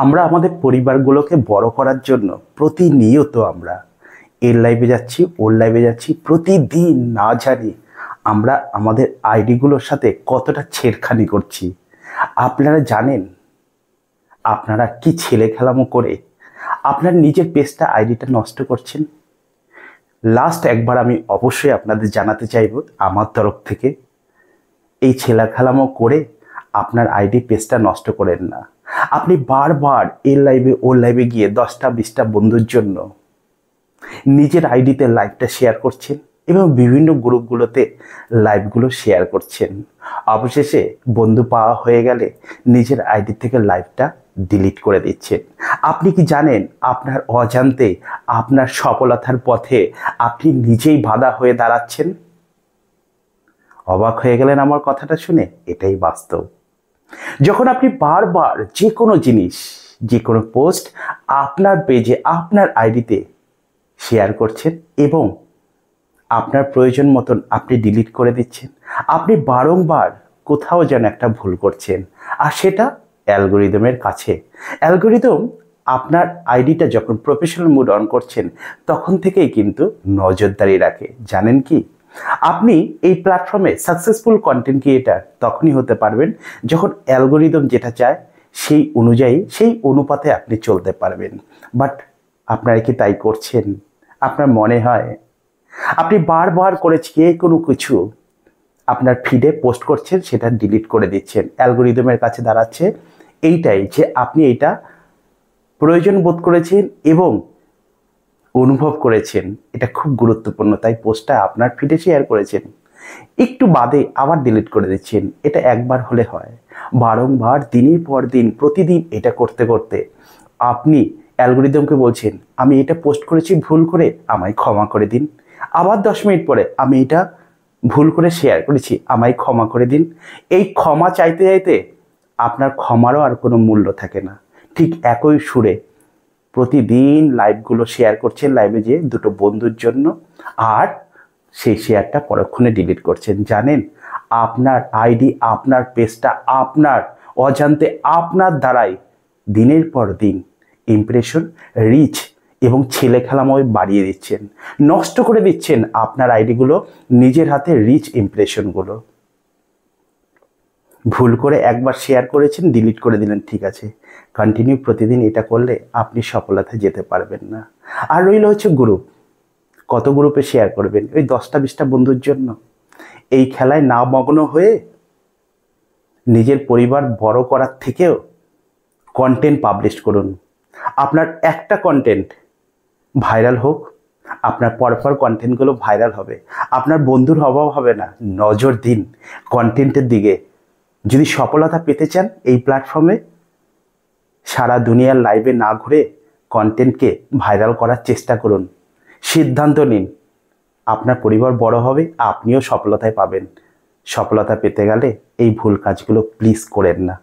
আমরা আমাদের পরিবারগুলোকে বড় করার জন্য প্রতিনিয়ত আমরা এর লাইভে যাচ্ছি, ওর লাইভে যাচ্ছি, প্রতিদিন না জানি আমরা আমাদের আইডিগুলোর সাথে কতটা ছেড়খানি করছি। আপনারা জানেন আপনারা কি ছেলে খেলামো করে আপনার নিজের পেজটা আইডিটা নষ্ট করছেন। লাস্ট একবার আমি অবশ্যই আপনাদের জানাতে চাইব আমার তরফ থেকে, এই ছেলে খেলামো করে আপনার আইডি পেজটা নষ্ট করেন না। আপনি বারবার এর লাইভে ওর লাইভে গিয়ে 10টা 20টা বন্ধুর জন্য নিজের আইডিতে লাইভটা শেয়ার করছেন এবং বিভিন্ন গ্রুপগুলোতে লাইভগুলো শেয়ার করছেন। অবশেষে বন্ধু পাওয়া হয়ে গেলে নিজের আইডি থেকে লাইভটা ডিলিট করে দিচ্ছেন। আপনি কি জানেন আপনার অজান্তে আপনার সফলতার পথে আপনি নিজেই বাধা হয়ে দাঁড়াচ্ছেন? অবাক হয়ে গেলেন আমার কথাটা শুনে? এটাই বাস্তব। যখন আপনি বারবার যে কোনো জিনিস, যে কোনো পোস্ট আপনার পেজে আপনার আইডিতে শেয়ার করছেন এবং আপনার প্রয়োজন মতন আপনি ডিলিট করে দিচ্ছেন, আপনি বারংবার কোথাও যেন একটা ভুল করছেন। আর সেটা অ্যালগোরিদমের কাছে। অ্যালগোরিদম আপনার আইডিটা যখন প্রফেশনাল মুড অন করছেন তখন থেকেই কিন্তু নজরদারি রাখে। জানেন কি, আপনি এই প্ল্যাটফর্মে সাকসেসফুল কন্টেন্ট ক্রিয়েটার তখনই হতে পারবেন যখন অ্যালগোরিদম যেটা চায় সেই অনুযায়ী, সেই অনুপাতে আপনি চলতে পারবেন। বাট আপনারা কি তাই করছেন? আপনার মনে হয় আপনি বারবার করে যে কোনো কিছু আপনার ফিডে পোস্ট করছেন, সেটা ডিলিট করে দিচ্ছেন। অ্যালগোরিদমের কাছে দাঁড়াচ্ছে এইটাই যে আপনি এটা প্রয়োজন বোধ করেছেন এবং অনুভব করেছেন এটা খুব গুরুত্বপূর্ণ, তাই পোস্টটা আপনার ফিডে শেয়ার করেছেন, একটু বাদে আবার ডিলিট করে দিচ্ছেন। এটা একবার হলে হয়, বারংবার দিনের পর দিন প্রতিদিন এটা করতে করতে আপনি অ্যালগোরিদমকে বলছেন আমি এটা পোস্ট করেছি ভুল করে, আমায় ক্ষমা করে দিন। আবার 10 মিনিট পরে আমি এটা ভুল করে শেয়ার করেছি, আমায় ক্ষমা করে দিন। এই ক্ষমা চাইতে চাইতে আপনার ক্ষমারও আর কোনো মূল্য থাকে না। ঠিক একই সুরে প্রতিদিন লাইভগুলো শেয়ার করছেন, লাইভে যেয়ে দুটো বন্ধুর জন্য, আর সেই শেয়ারটা পরক্ষণে ডিলিট করছেন। জানেন আপনার আইডি, আপনার পেজটা আপনার অজান্তে আপনার দ্বারাই দিনের পর দিন ইমপ্রেশন, রিচ এবং ছেলে খেলাময় বাড়িয়ে দিচ্ছেন, নষ্ট করে দিচ্ছেন আপনার আইডিগুলো, নিজের হাতে রিচ ইমপ্রেশনগুলো। ভুল করে একবার শেয়ার করেছেন, ডিলিট করে দিলেন, ঠিক আছে, কন্টিনিউ প্রতিদিন এটা করলে আপনি সফলতায় যেতে পারবেন না। আর রইল হচ্ছে গ্রুপ। কত গ্রুপে শেয়ার করবেন? ওই 10টা 20টা বন্ধুর জন্য। এই খেলায় না মগ্ন হয়ে নিজের পরিবার বড় করার থেকেও কন্টেন্ট পাবলিশ করুন। আপনার একটা কন্টেন্ট ভাইরাল হোক, আপনার পরপর কন্টেন্টগুলো ভাইরাল হবে, আপনার বন্ধুর অভাব হবে না। নজর দিন কন্টেন্টের দিকে। যদি সফলতা পেতে চান এই প্ল্যাটফর্মে, সারা দুনিয়ার লাইভে না ঘুরে কন্টেন্টকে ভাইরাল করার চেষ্টা করুন। সিদ্ধান্ত নিন, আপনার পরিবার বড় হবে, আপনিও সফলতায় পাবেন। সফলতা পেতে গেলে এই ভুল কাজগুলো প্লিজ করেন না।